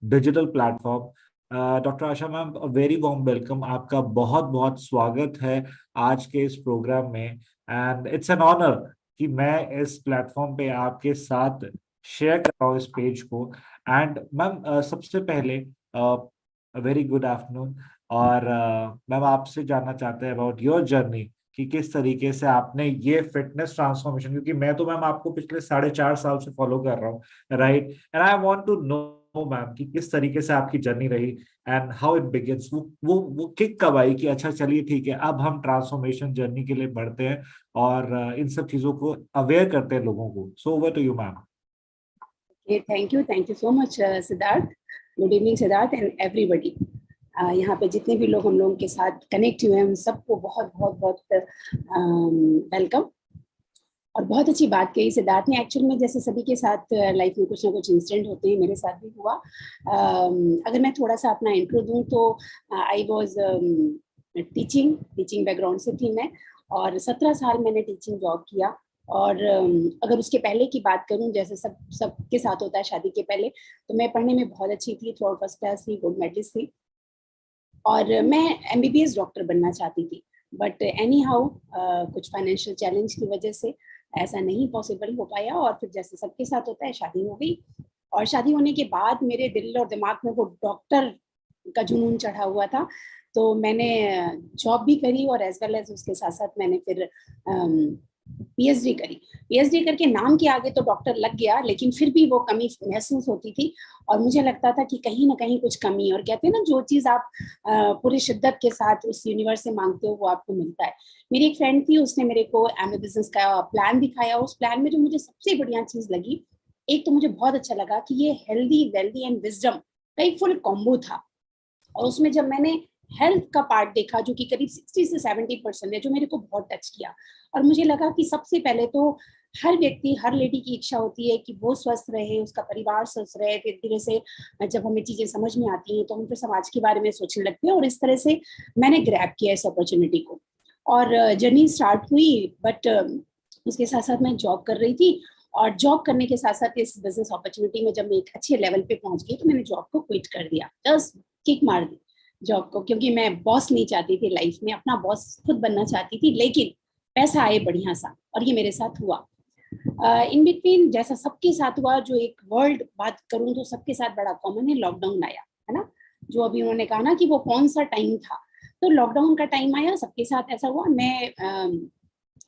Digital platform. Doctor आशा ma'am, very warm welcome, आपका बहुत बहुत स्वागत है आज के इस प्रोग्राम में। एंड इट्स एन ऑनर कि मैं इस प्लेटफॉर्म पे आपके साथ शेयर कर रहा हूँ इस पेज को। एंड मैम, सबसे पहले वेरी गुड आफ्टरनून। और मैम, आपसे जानना चाहते हैं अबाउट योर जर्नी कि किस तरीके से आपने ये फिटनेस ट्रांसफॉर्मेशन, क्योंकि मैं तो मैम आपको पिछले 4.5 साल से फॉलो कर रहा हूँ, right? And I want to know ma'am कि किस तरीके से आपकी जर्नी रही एंड हाउ इट बिगिंस। वो किक कब आई कि अच्छा चलिए ठीक है, अब हम ट्रांसफॉर्मेशन जर्नी के लिए बढ़ते हैं और इन सब चीजों को अवेयर करते हैं लोगों को। So over to you ma'am. Thank you so much Siddharth. Good evening Siddharth and everybody. यहाँ पे जितने भी लोग हम लोगों के साथ कनेक्ट हुए हैं उन सबको बहुत बहुत बहुत वेलकम। और बहुत अच्छी बात कही सिद्धार्थ ने। एक्चुअल में जैसे सभी के साथ लाइफ में कुछ ना कुछ इंसिडेंट होते हैं, मेरे साथ भी हुआ। अगर मैं थोड़ा सा अपना इंट्रो दूं तो आई वाज टीचिंग बैकग्राउंड से थी मैं, और 17 साल मैंने टीचिंग जॉब किया। और अगर उसके पहले की बात करूं, जैसे सबके साथ होता है शादी के पहले, तो मैं पढ़ने में बहुत अच्छी थी, थ्रू आउट फर्स्ट क्लास थी, गोल्ड मेडलिस्ट थी, और मैं एमबीबीएस डॉक्टर बनना चाहती थी। बट एनी हाउ कुछ फाइनेंशियल चैलेंज की वजह से ऐसा नहीं पॉसिबल हो पाया, और फिर जैसे सबके साथ होता है शादी हो गई। और शादी होने के बाद मेरे दिल और दिमाग में वो डॉक्टर का जुनून चढ़ा हुआ था, तो मैंने जॉब भी करी, और एज वेल एज उसके साथ साथ मैंने फिर पीएचडी करी। पीएचडी करके नाम के आगे तो डॉक्टर लग गया, लेकिन फिर भी वो कमी महसूस होती थी, और मुझे लगता था कि कहीं ना कहीं कुछ कमी है। और कहते हैं ना, जो चीज आप पूरी शिद्दत के साथ उस यूनिवर्स से मांगते हो वो आपको मिलता है। मेरी एक फ्रेंड थी, उसने मेरे को एमए बिजनेस का प्लान दिखाया। उस प्लान में जो मुझे सबसे बढ़िया चीज लगी, एक तो मुझे बहुत अच्छा लगा कि ये हेल्दी वेल्दी एंड विजडम का एक फुल कॉम्बो था। और उसमें जब मैंने हेल्थ का पार्ट देखा, जो कि करीब 60 से 70% है, जो मेरे को बहुत टच किया। और मुझे लगा कि सबसे पहले तो हर व्यक्ति, हर लेडी की इच्छा होती है कि वो स्वस्थ रहे, उसका परिवार स्वस्थ रहे। धीरे धीरे से जब हमें चीजें समझ में आती हैं तो हम फिर समाज के बारे में सोचने लगते हैं, और इस तरह से मैंने ग्रैब किया इस अपॉर्चुनिटी को, और जर्नी स्टार्ट हुई। बट उसके साथ साथ मैं जॉब कर रही थी, और जॉब करने के साथ साथ इस बिजनेस अपॉर्चुनिटी में जब मैं एक अच्छे लेवल पे पहुंच गई, तो मैंने जॉब को क्विट कर दिया, जस्ट किक मार दी जॉब को, क्योंकि मैं बॉस नहीं चाहती थी लाइफ में, अपना बॉस खुद बनना चाहती थी, लेकिन पैसा आए बढ़िया सा। और ये मेरे साथ हुआ। इन बिटवीन जैसा सबके साथ हुआ, जो एक वर्ल्ड बात करूं तो सबके साथ बड़ा कॉमन है, लॉकडाउन आया है ना। जो अभी उन्होंने कहा ना कि वो कौन सा टाइम था, तो लॉकडाउन का टाइम आया, सबके साथ ऐसा हुआ। मैं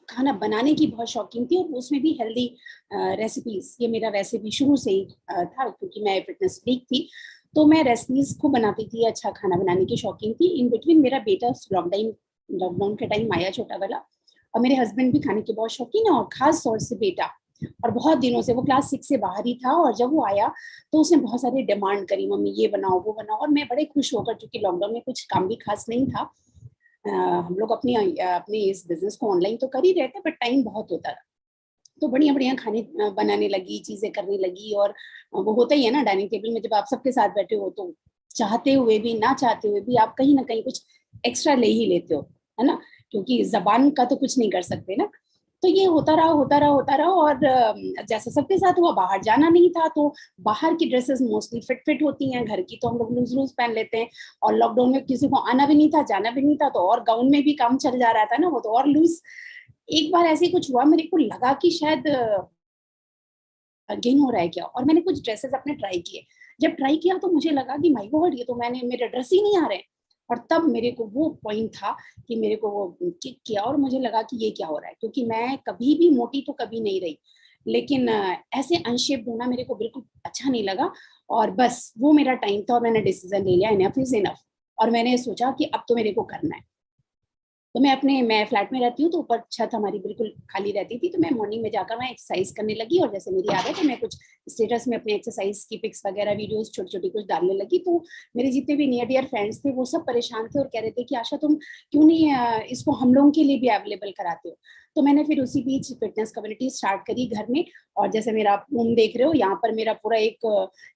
खाना बनाने की बहुत शौकीन थी, और उसमें भी हेल्दी रेसिपीज, ये मेरा वैसे भी शुरू से ही था, क्योंकि मैं फिटनेस फ्रीक थी, तो मैं रेसिपीज खूब बनाती थी, अच्छा खाना बनाने की शौकीन थी। इन बिटवीन मेरा बेटा लॉकडाउन के टाइम आया, छोटा वाला। और मेरे हस्बैंड भी खाने के बहुत शौकीन है, और खास तौर से बेटा। और बहुत दिनों से वो क्लास 6 से बाहर ही था, और जब वो आया तो उसने बहुत सारी डिमांड करी, मम्मी ये बनाओ वो बनाओ। और मैं बड़े खुश होकर, क्योंकि लॉकडाउन में कुछ काम भी खास नहीं था, हम लोग अपनी अपनी इस बिजनेस को ऑनलाइन तो कर ही रहे थे, बट टाइम बहुत होता था, तो बढ़िया बढ़िया खाने बनाने लगी, चीजें करने लगी। और वो होता ही है ना, डाइनिंग टेबल में जब आप सबके साथ बैठे हो, तो चाहते हुए भी ना चाहते हुए भी आप कहीं ना कहीं कुछ एक्स्ट्रा ले ही लेते हो, है ना, क्योंकि जबान का तो कुछ नहीं कर सकते ना। तो ये होता रहा, और जैसे सबके साथ हुआ, बाहर जाना नहीं था, तो बाहर की ड्रेसेस मोस्टली फिट फिट होती हैं, घर की तो हम लोग लूज लूज पहन लेते हैं। और लॉकडाउन में किसी को आना भी नहीं था, जाना भी नहीं था, तो और गाउन में भी काम चल जा रहा था ना, वो तो और लूज। एक बार ऐसे ही कुछ हुआ, मेरे को लगा कि शायद गेन हो रहा है क्या, और मैंने कुछ ड्रेसेस अपने ट्राई किए। जब ट्राई किया तो मुझे लगा कि माय गॉड, ये तो मैंने मेरे ड्रेस ही नहीं आ रहे हैं। और तब मेरे को वो पॉइंट था कि मेरे को वो किक किया, और मुझे लगा कि ये क्या हो रहा है, क्योंकि मैं कभी भी मोटी तो कभी नहीं रही, लेकिन ऐसे अनशेप होना मेरे को बिल्कुल अच्छा नहीं लगा। और बस वो मेरा टाइम था, और मैंने डिसीजन ले लिया, इनफ इज इनफ। और मैंने सोचा कि अब तो मेरे को करना है। तो मैं फ्लैट में रहती हूँ, तो ऊपर छत हमारी बिल्कुल खाली रहती थी, तो मैं मॉर्निंग में जाकर मैं एक्सरसाइज करने लगी। और जैसे मेरी आदत है, मैं कुछ स्टेटस में अपने एक्सरसाइज की पिक्स वगैरह, वीडियोस छोटी छोटी कुछ डालने लगी। तो मेरे जितने भी नियर डियर फ्रेंड्स थे, वो सब परेशान थे, और कह रहे थे कि आशा, तुम क्यों नहीं इसको हम लोगों के लिए भी अवेलेबल कराते हो। तो मैंने फिर उसी बीच फिटनेस कम्युनिटी स्टार्ट करी घर में। और जैसे मेरा आप रूम देख रहे हो, यहाँ पर मेरा पूरा एक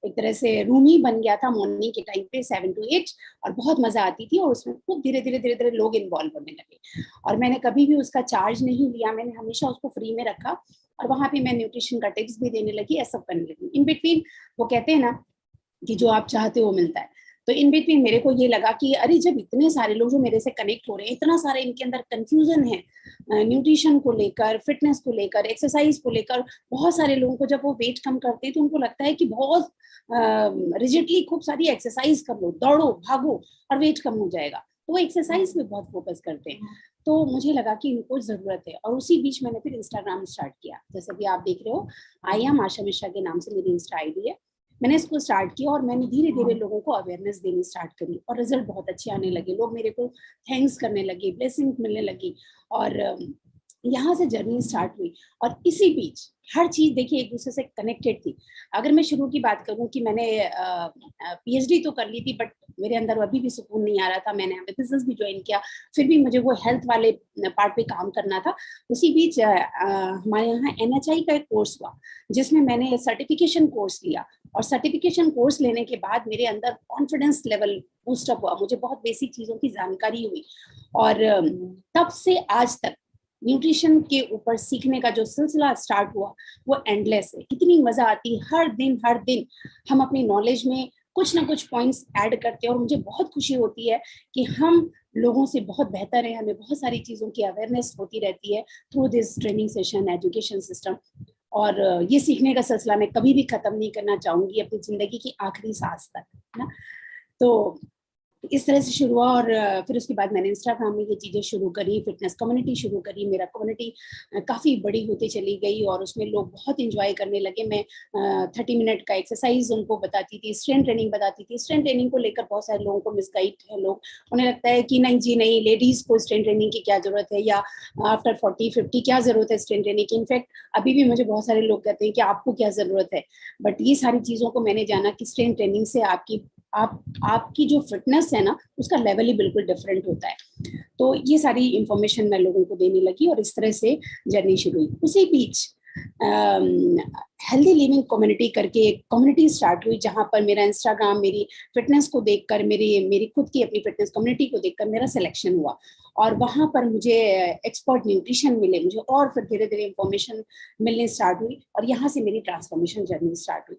तरह से रूम ही बन गया था मॉर्निंग के टाइम पे, 7 to 8। और बहुत मजा आती थी, और उसमें खूब धीरे धीरे लोग इन्वॉल्व होने लगे। और मैंने कभी भी उसका चार्ज नहीं लिया, मैंने हमेशा उसको फ्री में रखा। और वहां पे मैं न्यूट्रिशन का टिप्स भी देने लगी, ऐसा करने लगी। इन बिटवीन वो कहते हैं ना कि जो आप चाहते हो वो मिलता है। तो इन बिटवीन मेरे को ये लगा कि अरे जब इतने सारे लोग जो मेरे से कनेक्ट हो रहे हैं, इतना सारे इनके अंदर कंफ्यूजन है न्यूट्रिशन को लेकर, फिटनेस को लेकर, एक्सरसाइज को लेकर। बहुत सारे लोगों को जब वो वेट कम करते हैं तो उनको लगता है कि बहुत रिजिडली खूब सारी एक्सरसाइज कर लो, दौड़ो भागो और वेट कम हो जाएगा, तो वो एक्सरसाइज पे बहुत फोकस करते हैं। तो मुझे लगा कि इनको जरूरत है, और उसी बीच मैंने फिर इंस्टाग्राम स्टार्ट किया। जैसे कि आप देख रहे हो, आई एम आशा मिश्रा के नाम से मेरी इंस्टा आईडी है। मैंने इसको स्टार्ट किया और मैंने धीरे धीरे लोगों को अवेयरनेस देनी स्टार्ट करी, और रिजल्ट बहुत अच्छे आने लगे। लोग मेरे को थैंक्स करने लगे, ब्लेसिंग मिलने लगी, और यहाँ से जर्नी स्टार्ट हुई। और इसी बीच हर चीज देखिए एक दूसरे से कनेक्टेड थी। अगर मैं शुरू की बात करूं कि मैंने पीएचडी तो कर ली थी, बट मेरे अंदर अभी भी सुकून नहीं आ रहा था। मैंने बिजनेस भी ज्वाइन किया, फिर भी मुझे वो हेल्थ वाले पार्ट पे काम करना था। उसी बीच हमारे यहाँ एनएचआई का एक कोर्स हुआ, जिसमें मैंने सर्टिफिकेशन कोर्स लिया। और सर्टिफिकेशन कोर्स लेने के बाद मेरे अंदर कॉन्फिडेंस लेवल बूस्टअप हुआ, मुझे बहुत बेसिक चीजों की जानकारी हुई। और तब से आज तक न्यूट्रिशन के ऊपर सीखने का जो सिलसिला स्टार्ट हुआ वो एंडलेस है। इतनी मजा आती है, हर दिन हम अपनी नॉलेज में कुछ ना कुछ पॉइंट्स ऐड करते हैं, और मुझे बहुत खुशी होती है कि हम लोगों से बहुत बेहतर है, हमें बहुत सारी चीजों की अवेयरनेस होती रहती है through this training session, education system. और ये सीखने का सिलसिला मैं कभी भी खत्म नहीं करना चाहूंगी अपनी जिंदगी की आखिरी सांस तक, है ना। तो इस तरह से शुरू हुआ, और फिर उसके बाद मैंने इंस्टाग्राम में ये चीजें शुरू करी, फिटनेस कम्युनिटी शुरू करी। मेरा कम्युनिटी काफी बड़ी होती चली गई, और उसमें लोग बहुत इंजॉय करने लगे। मैं 30 मिनट का एक्सरसाइज उनको बताती थी, स्ट्रेंथ ट्रेनिंग बताती थी। स्ट्रेंथ ट्रेनिंग को लेकर बहुत सारे लोगों को मिसगाइड है, लोग उन्हें लगता है कि नहीं जी नहीं, लेडीज को स्ट्रेंथ ट्रेनिंग की क्या जरूरत है, या आफ्टर 40-50 क्या जरूरत है स्ट्रेंथ ट्रेनिंग की। इनफैक्ट अभी भी मुझे बहुत सारे लोग कहते हैं कि आपको क्या जरूरत है। बट ये सारी चीजों को मैंने जाना कि स्ट्रेंथ ट्रेनिंग से आपकी जो फिटनेस है ना, उसका लेवल ही बिल्कुल डिफरेंट होता है। तो ये सारी इंफॉर्मेशन मैं लोगों को देने लगी, और इस तरह से जर्नी शुरू हुई। उसी बीच हेल्दी लिविंग कम्युनिटी करके एक कम्युनिटी स्टार्ट हुई, जहां पर मेरा इंस्टाग्राम मेरी फिटनेस को देखकर, मेरी खुद की अपनी फिटनेस कम्युनिटी को देखकर मेरा सिलेक्शन हुआ। और वहां पर मुझे एक्सपर्ट न्यूट्रिशन मिले मुझे, और फिर धीरे धीरे इंफॉर्मेशन मिलने स्टार्ट हुई, और यहाँ से मेरी ट्रांसफॉर्मेशन जर्नी स्टार्ट हुई।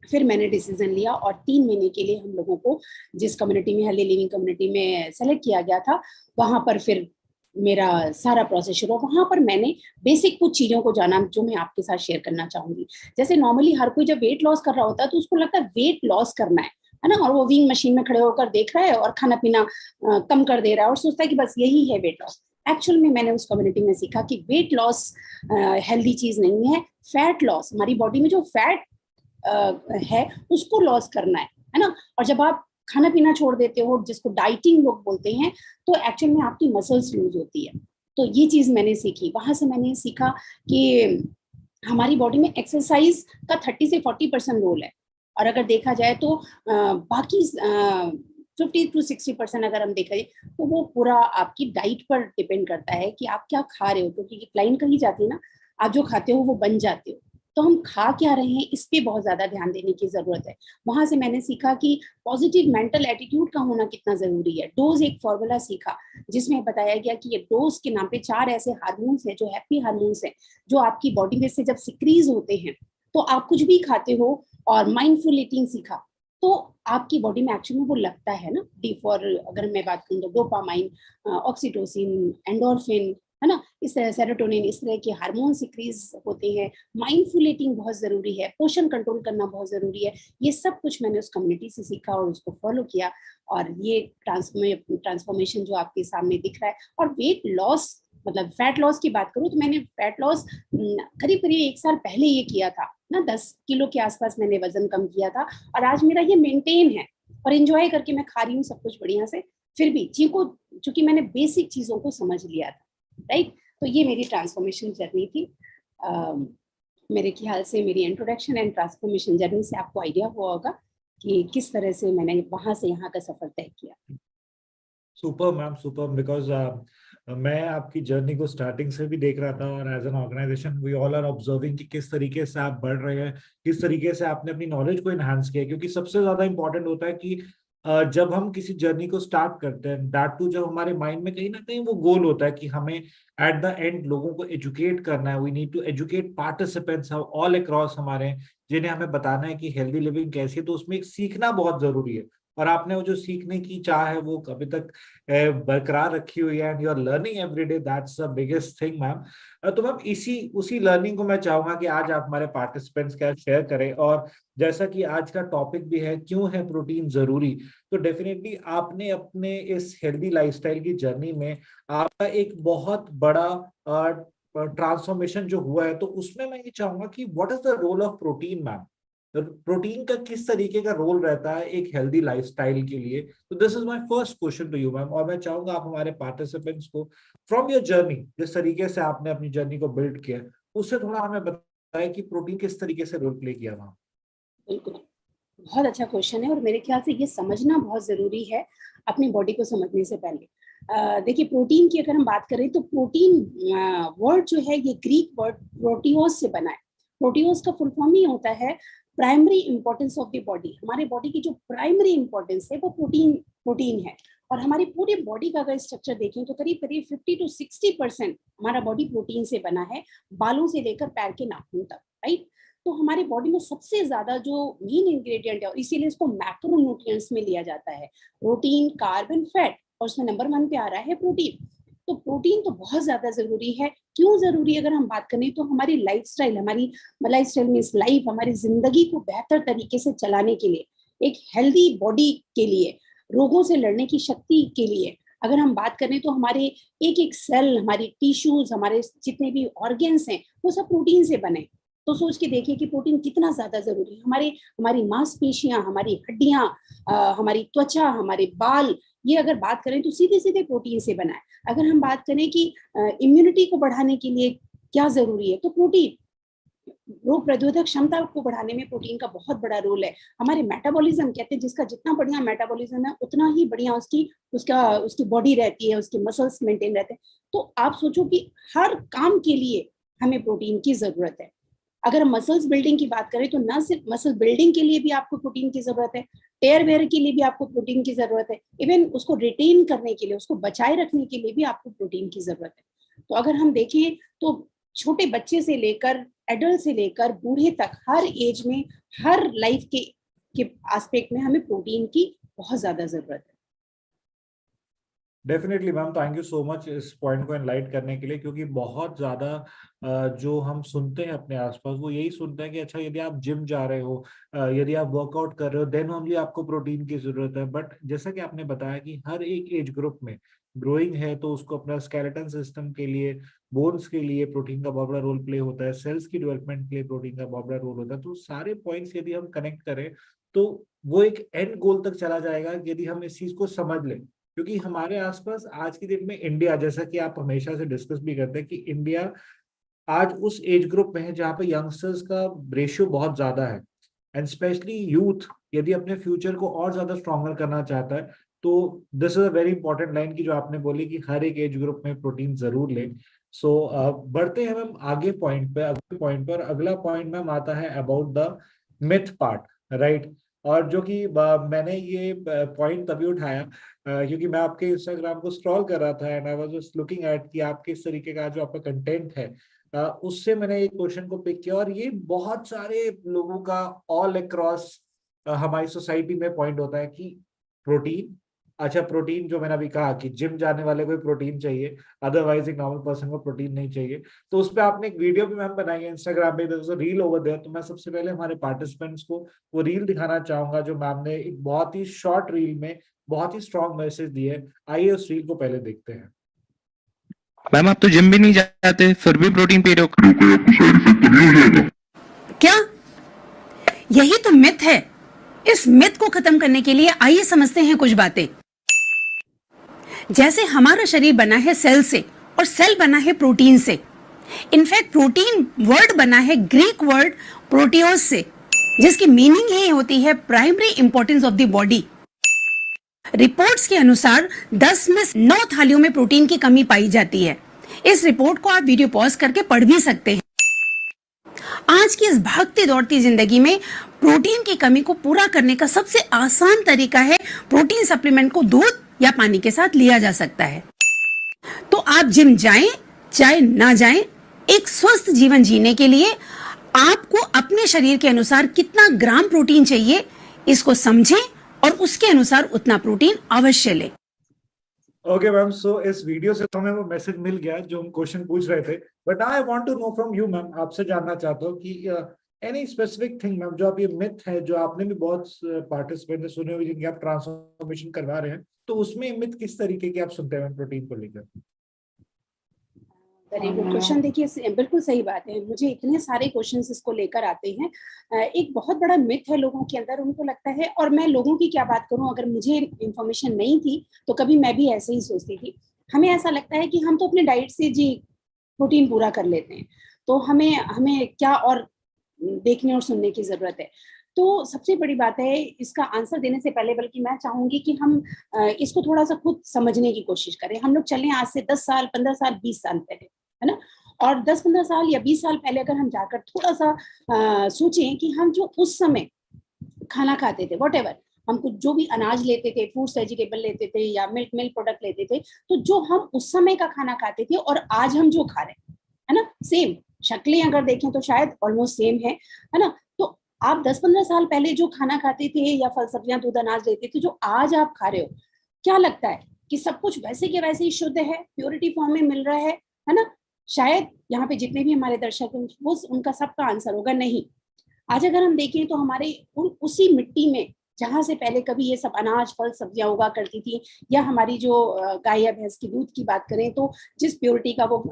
फिर मैंने डिसीजन लिया, और 3 महीने के लिए हम लोगों को जिस कम्युनिटी में, हेल्दी लिविंग कम्युनिटी में सेलेक्ट किया गया था, वहां पर फिर मेरा सारा प्रोसेस शुरू। वहां पर मैंने बेसिक कुछ चीजों को जाना जो मैं आपके साथ शेयर करना चाहूंगी। जैसे नॉर्मली हर कोई जब वेट लॉस कर रहा होता है तो उसको लगता है वेट लॉस करना है ना, और वो विंग मशीन में खड़े होकर देख रहा है और खाना पीना कम कर दे रहा है, और सोचता है कि बस यही है वेट लॉस। एक्चुअल में मैंने उस कम्युनिटी में सीखा कि वेट लॉस हेल्दी चीज नहीं है। फैट लॉस, हमारी बॉडी में जो फैट है उसको लॉस करना है ना। और जब आप खाना पीना छोड़ देते हो, जिसको डाइटिंग लोग बोलते हैं, तो एक्चुअल में आपकी मसल्स लूज होती है। तो ये चीज मैंने सीखी, वहां से मैंने सीखा कि हमारी बॉडी में एक्सरसाइज का 30 से 40% रोल है, और अगर देखा जाए तो बाकी 50 to 60% अगर हम देखें तो वो पूरा आपकी डाइट पर डिपेंड करता है कि आप क्या खा रहे हो। क्योंकि क्लाइंट कही जाती है ना, आप जो खाते हो वो बन जाते हो। तो हम खा क्या रहे हैं, इस पे बहुत ज्यादा ध्यान देने की जरूरत है। वहां से मैंने सीखा कि पॉजिटिव मेंटल एटीट्यूड का होना कितना जरूरी है। डोज एक फॉर्मूला सीखा, जिसमें बताया गया कि ये डोज के नाम पे 4 ऐसे हार्मोन्स हैं जो हैप्पी हार्मोन्स हैं, जो आपकी बॉडी में से जब सिक्रीज होते हैं तो आप कुछ भी खाते हो। और माइंडफुल ईटिंग सीखा, तो आपकी बॉडी में एक्चुअली में वो लगता है ना, डी फॉर अगर मैं बात करूँ तो डोपामाइन, ऑक्सीटोसिन, एंडोर्फिन, है ना, इस तरह सेरोटोनिन, इस तरह के हार्मोन सिक्रीज होते हैं। माइंडफुल ईटिंग बहुत जरूरी है, पोषण कंट्रोल करना बहुत जरूरी है। ये सब कुछ मैंने उस कम्युनिटी से सीखा और उसको फॉलो किया, और ये ट्रांसफॉर्मेशन जो आपके सामने दिख रहा है। और वेट लॉस, मतलब फैट लॉस की बात करूँ तो मैंने फैट लॉस करीब करीब 1 साल पहले ये किया था ना। 10 किलो के आसपास मैंने वजन कम किया था, और आज मेरा ये मेंटेन है, और एंजॉय करके मैं खा रही हूँ सब कुछ बढ़िया से। फिर भी चूंकि मैंने बेसिक चीजों को समझ लिया था, राइट। तो ये मेरी ट्रांसफॉर्मेशन जर्नी थी। मेरे ख्याल से मेरी इंट्रोडक्शन एंड ट्रांसफॉर्मेशन जर्नी से आपको आइडिया हुआ होगा कि किस तरह से मैंने वहां से यहाँ का सफर तय किया। Super ma'am, super. बिकॉज मैं आपकी जर्नी को स्टार्टिंग से भी देख रहा था, और as an organisation we all are observing कि किस तरीके से आप बढ़ रहे हैं, किस तरीके से आपने अपनी नॉलेज को एनहांस किया। क्योंकि सबसे ज्यादा इंपॉर्टेंट होता है कि जब हम किसी जर्नी को स्टार्ट करते हैं, दैट टू जब हमारे माइंड में कहीं ना कहीं वो गोल होता है कि हमें एट द एंड लोगों को एजुकेट करना है, we need to educate participants all across हमारे, जिन्हें हमें बताना है कि हेल्दी लिविंग कैसी है, तो उसमें एक सीखना बहुत जरूरी है। और आपने वो जो सीखने की चाह है वो कभी तक बरकरार रखी हुई है, and you are learning every day, that's the biggest thing ma'am. तो मैम इसी उसी लर्निंग को मैं चाहूंगा कि आज आप हमारे पार्टिसिपेंट्स के साथ शेयर करें। और जैसा कि आज का टॉपिक भी है, क्यों है प्रोटीन जरूरी, तो डेफिनेटली आपने अपने इस हेल्दी लाइफस्टाइल की जर्नी में आपका एक बहुत बड़ा ट्रांसफॉर्मेशन जो हुआ है, तो उसमें मैं ये चाहूंगा कि what is the role of protein ma'am. Protein का किस तरीके का रोल रहता है एक हेल्दी लाइफस्टाइल के लिए, तो this is my first question to you ma'am. और मैं चाहूंगा आप हमारे पार्टिसिपेंट्स को फ्रॉम योर जर्नी, जिस तरीके से आपने अपनी जर्नी को बिल्ड किया, उससे थोड़ा हमें बताएं कि प्रोटीन किस तरीके से रोल प्ले किया वहां। बिल्कुल, बहुत अच्छा क्वेश्चन है और मेरे ख्याल से ये समझना बहुत जरूरी है अपनी बॉडी को समझने से पहले। देखिए, प्रोटीन की अगर हम बात करें तो प्रोटीन वर्ड जो है ये ग्रीक वर्ड प्रोटियोस से बना है। प्रोटियोस का फुल फॉर्म ही होता है primary importance of the body. हमारे बॉडी की जो प्राइमरी इंपॉर्टेंस है वो प्रोटीन है। और हमारी पूरी बॉडी का अगर स्ट्रक्चर देखें तो करीब करीब 50 to 60% हमारा बॉडी प्रोटीन से बना है, बालों से लेकर पैर के नाखून तक, राइट। तो हमारी बॉडी में सबसे ज्यादा जो मेन इंग्रेडिएंट है, और इसीलिए इसको मैक्रोन्यूट्रिएंट्स में लिया जाता है, प्रोटीन, कार्बन, फैट, और उसमें नंबर 1 पे आ रहा है प्रोटीन। तो प्रोटीन तो बहुत ज्यादा जरूरी है। क्यों जरूरी है अगर हम बात करें तो हमारी लाइफस्टाइल, हमारी लाइफस्टाइल मींस लाइफ, हमारी जिंदगी को बेहतर तरीके से चलाने के लिए, एक हेल्दी बॉडी के लिए, रोगों से लड़ने की शक्ति के लिए, अगर हम बात करें तो हमारे एक एक सेल, हमारी टिश्यूज, हमारे जितने भी ऑर्गन्स हैं वो सब प्रोटीन से बने। तो सोच के देखिए कि प्रोटीन कितना ज्यादा जरूरी है। हमारी मांसपेशियां, हमारी हड्डियां, हमारी त्वचा, हमारे बाल, ये अगर बात करें तो सीधे सीधे प्रोटीन से बना है। अगर हम बात करें कि इम्यूनिटी को बढ़ाने के लिए क्या जरूरी है, तो प्रोटीन, रोग प्रतिरोधक क्षमता को बढ़ाने में प्रोटीन का बहुत बड़ा रोल है। हमारे मेटाबॉलिज्म, कहते हैं जिसका जितना बढ़िया मेटाबॉलिज्म है उतना ही बढ़िया उसकी बॉडी रहती है, उसके मसल्स मेंटेन रहते हैं। तो आप सोचो कि हर काम के लिए हमें प्रोटीन की जरूरत है। अगर हम मसल्स बिल्डिंग की बात करें तो न सिर्फ मसल बिल्डिंग के लिए भी आपको प्रोटीन की जरूरत है, टेयर वेयर के लिए भी आपको प्रोटीन की जरूरत है, इवन उसको रिटेन करने के लिए, उसको बचाए रखने के लिए भी आपको प्रोटीन की जरूरत है। तो अगर हम देखें तो छोटे बच्चे से लेकर एडल्ट से लेकर बूढ़े तक, हर एज में, हर लाइफ के एस्पेक्ट में हमें प्रोटीन की बहुत ज्यादा जरूरत है। Definitely ma'am, thank you so much इस पॉइंट को एनलाइट करने के लिए, क्योंकि बहुत ज्यादा जो हम सुनते हैं अपने आसपास वो यही सुनते हैं कि अच्छा यदि आप जिम जा रहे हो, यदि आप वर्कआउट कर रहे हो, देन ओनली आपको प्रोटीन की जरूरत है। बट जैसा कि आपने बताया कि हर एक एज ग्रुप में ग्रोइंग है तो उसको अपना स्केलेटन सिस्टम के लिए, बोन्स के लिए प्रोटीन का बहुत बड़ा रोल प्ले होता है, सेल्स की डेवलपमेंट के लिए प्रोटीन का बहुत बड़ा रोल होता है। तो सारे पॉइंट्स यदि हम कनेक्ट करें तो वो एक एंड गोल तक चला जाएगा यदि हम इस चीज को समझ लें। क्योंकि हमारे आसपास आज की डेट में इंडिया, जैसा कि आप हमेशा से डिस्कस भी करते हैं कि इंडिया आज उस एज ग्रुप में है जहाँ पे यंगस्टर्स का रेशियो बहुत ज्यादा है, एंड स्पेशली यूथ यदि अपने फ्यूचर को और ज्यादा स्ट्रॉन्गर करना चाहता है, तो this is a very important line की जो आपने बोली कि हर एक एज ग्रुप में प्रोटीन जरूर लें। सो बढ़ते हैं मैम आगे पॉइंट पर। अगला पॉइंट मैम आता है about the myth part, right. और जो कि मैंने ये पॉइंट तभी उठाया क्योंकि मैं आपके इंस्टाग्राम को स्क्रॉल कर रहा था and I was just looking at कि आपके इस तरीके का जो आपका कंटेंट है, उससे मैंने एक क्वेश्चन को पिक किया। और ये बहुत सारे लोगों का ऑल अक्रॉस हमारी सोसाइटी में पॉइंट होता है कि प्रोटीन, अच्छा प्रोटीन जो मैंने अभी कहा कि जिम जाने वाले को प्रोटीन चाहिए, अदरवाइज एक नॉर्मल पर्सन को प्रोटीन नहीं चाहिए। तो उस पर आपने एक वीडियो भी मैम बनाई है इंस्टाग्राम पे, रील ओवर देयर। तो मैं सबसे पहले हमारे पार्टिसिपेंट्स को वो रील दिखाना चाहूंगा जो मैम ने एक बहुत ही शॉर्ट रील में बहुत ही स्ट्रॉन्ग मैसेज दिए है। आइए उस रील को पहले देखते हैं। मैम आप तो जिम भी नहीं जाते फिर भी प्रोटीन पी रहे हो, क्या? यही तो मिथ है। इस मिथ को खत्म करने के लिए आइए समझते हैं कुछ बातें। जैसे हमारा शरीर बना है सेल से और सेल बना है प्रोटीन से। इनफैक्ट प्रोटीन वर्ड बना है ग्रीक वर्ड प्रोटियोस से, जिसकी मीनिंग ही होती है primary importance of the body. Reports के अनुसार 10 में 9 थालियों में प्रोटीन की कमी पाई जाती है। इस रिपोर्ट को आप वीडियो पॉज करके पढ़ भी सकते हैं। आज की इस भागती दौड़ती जिंदगी में प्रोटीन की कमी को पूरा करने का सबसे आसान तरीका है प्रोटीन सप्लीमेंट को दूध या पानी के साथ लिया जा सकता है। तो आप जिम जाएं चाहे ना जाएं, एक स्वस्थ जीवन जीने के लिए आपको अपने शरीर के अनुसार कितना ग्राम प्रोटीन चाहिए इसको समझें और उसके अनुसार उतना प्रोटीन अवश्य लें। ओके मैम, सो इस वीडियो से हमें वो मैसेज मिल गया जो हम क्वेश्चन पूछ रहे थे, but I want to know from you ma'am, आपसे जानना चाहता हूँ कि एनी स्पेसिफिक थिंग मैम, जो आप ये मिथ है जो आपने भी बहुत पार्टिसिपेंट ने सुने हुए जिनकी आप ट्रांसफॉर्मेशन करवा रहे हैं, तो उसमें मिथ किस तरीके की आप सुनते हैं प्रोटीन को लेकर? Very good question. देखिए बिल्कुल सही बात है, मुझे इतने सारे क्वेश्चंस इसको लेकर आते हैं। एक बहुत बड़ा मिथ है लोगों के अंदर, उनको लगता है, और मैं लोगों की क्या बात करूं, अगर मुझे इंफॉर्मेशन नहीं थी तो कभी मैं भी ऐसे ही सोचती थी। हमें ऐसा लगता है कि हम तो अपने डाइट से जी प्रोटीन पूरा कर लेते हैं, तो हमें क्या और देखने और सुनने की जरूरत है। तो सबसे बड़ी बात है, इसका आंसर देने से पहले बल्कि मैं चाहूंगी कि हम इसको थोड़ा सा खुद समझने की कोशिश करें। हम लोग चलें आज से 10 साल, 15 साल, 20 साल पहले, है ना, और 10-15 साल या 20 साल पहले अगर हम जाकर थोड़ा सा सोचें कि हम जो उस समय खाना खाते थे, वॉट एवर, हम कुछ जो भी अनाज लेते थे, फ्रूट्स वेजिटेबल लेते थे या मिल्क प्रोडक्ट लेते थे, तो जो हम उस समय का खाना खाते थे और आज हम जो खा रहे हैं, है ना, सेम शक्लें अगर देखें तो शायद ऑलमोस्ट सेम है ना। तो आप 10-15 साल पहले जो खाना खाते थे या फल सब्जियां दूध अनाज लेते थे, जो आज आप खा रहे हो, क्या लगता है कि सब कुछ वैसे के वैसे ही शुद्ध है, प्योरिटी फॉर्म में मिल रहा है ना? शायद यहाँ पे जितने भी हमारे दर्शक हैं वो उनका सबका आंसर होगा नहीं। आज अगर हम देखें तो हमारे उसी मिट्टी में जहां से पहले कभी ये सब अनाज फल सब्जियां उगा करती थी, या हमारी जो गाय या भैंस की दूध की बात करें तो जिस प्योरिटी का वो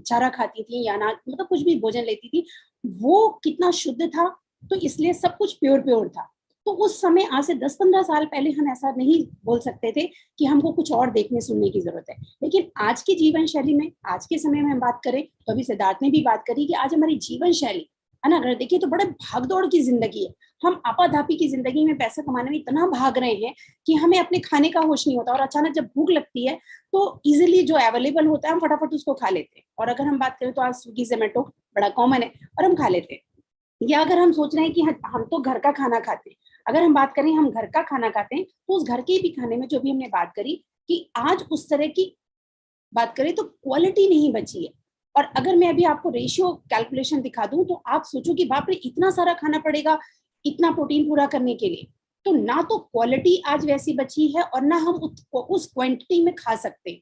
चारा खाती थी या अनाज, मतलब कुछ भी भोजन लेती थी, वो कितना शुद्ध था, तो इसलिए सब कुछ प्योर था। तो उस समय आज से 10-15 साल पहले हम ऐसा नहीं बोल सकते थे कि हमको कुछ और देखने सुनने की जरूरत है। लेकिन आज की जीवन शैली में, आज के समय में हम बात करें तो अभी सिद्धार्थ ने भी बात करी कि आज हमारी जीवन शैली, है ना, अगर देखिए तो बड़े भागदौड़ की जिंदगी है। हम आपाधापी की जिंदगी में पैसा कमाने में इतना भाग रहे हैं कि हमें अपने खाने का होश नहीं होता, और अचानक जब भूख लगती है तो इजीली जो अवेलेबल होता है हम फटाफट उसको खा लेते हैं। और अगर हम बात करें तो आज स्विगी जोमेटो बड़ा कॉमन है और हम खा लेते हैं। या अगर हम सोच रहे हैं कि हम तो घर का खाना खाते हैं, अगर हम बात करें हम घर का खाना खाते हैं, तो उस घर के भी खाने में जो भी हमने बात करी कि आज उस तरह की बात करें तो क्वालिटी नहीं बची है। और अगर मैं अभी आपको रेशियो कैलकुलेशन दिखा दूं तो आप सोचो कि बाप रे, इतना सारा खाना पड़ेगा इतना प्रोटीन पूरा करने के लिए। तो ना तो क्वालिटी आज वैसी बची है और ना हम उस क्वांटिटी में खा सकते।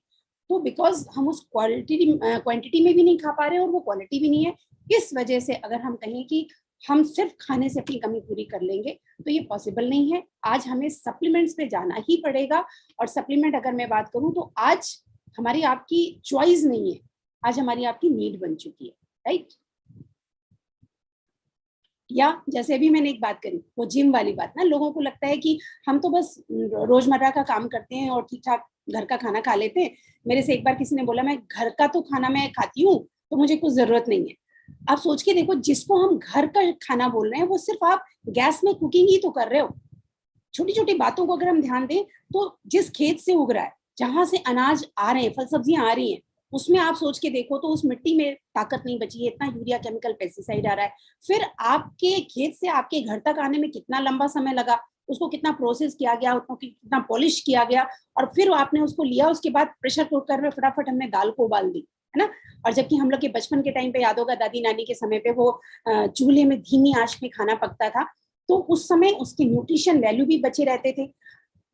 तो बिकॉज हम उस क्वांटिटी में भी नहीं खा पा रहे और वो क्वालिटी भी नहीं है, इस वजह से अगर हम कहें कि हम सिर्फ खाने से अपनी कमी पूरी कर लेंगे तो ये पॉसिबल नहीं है। आज हमें सप्लीमेंट्स पे जाना ही पड़ेगा। और सप्लीमेंट अगर मैं बात करूं तो आज हमारी आपकी चॉइस नहीं है, आज हमारी आपकी नीड बन चुकी है, राइट। या जैसे भी मैंने एक बात करी वो जिम वाली बात ना, लोगों को लगता है कि हम तो बस रोजमर्रा का काम करते हैं और ठीक ठाक घर का खाना खा लेते हैं। मेरे से एक बार किसी ने बोला मैं घर का तो खाना मैं खाती हूँ तो मुझे कुछ जरूरत नहीं है। आप सोच के देखो, जिसको हम घर का खाना बोल रहे हैं वो सिर्फ आप गैस में कुकिंग ही तो कर रहे हो। छोटी छोटी बातों को अगर हम ध्यान दें तो जिस खेत से उग रहा है, जहां से अनाज आ रहे हैं, फल सब्जियां आ रही हैं, उसमें आप सोच के देखो तो उस मिट्टी में ताकत नहीं बची है, इतना यूरिया केमिकल पेस्टिसाइड आ रहा है। फिर आपके खेत से आपके घर तक आने में कितना लंबा समय लगा, उसको कितना प्रोसेस किया गया, उसको कितना पॉलिश किया गया, और फिर आपने उसको लिया, उसके बाद प्रेशर कुकर में फटाफट हमने दाल को उबाल दी, है ना। और जबकि हम लोग के बचपन के टाइम पे याद होगा, दादी नानी के समय पे वो चूल्हे में धीमी आंच में खाना पकता था, तो उस समय उसके न्यूट्रिशन वैल्यू भी बचे रहते थे,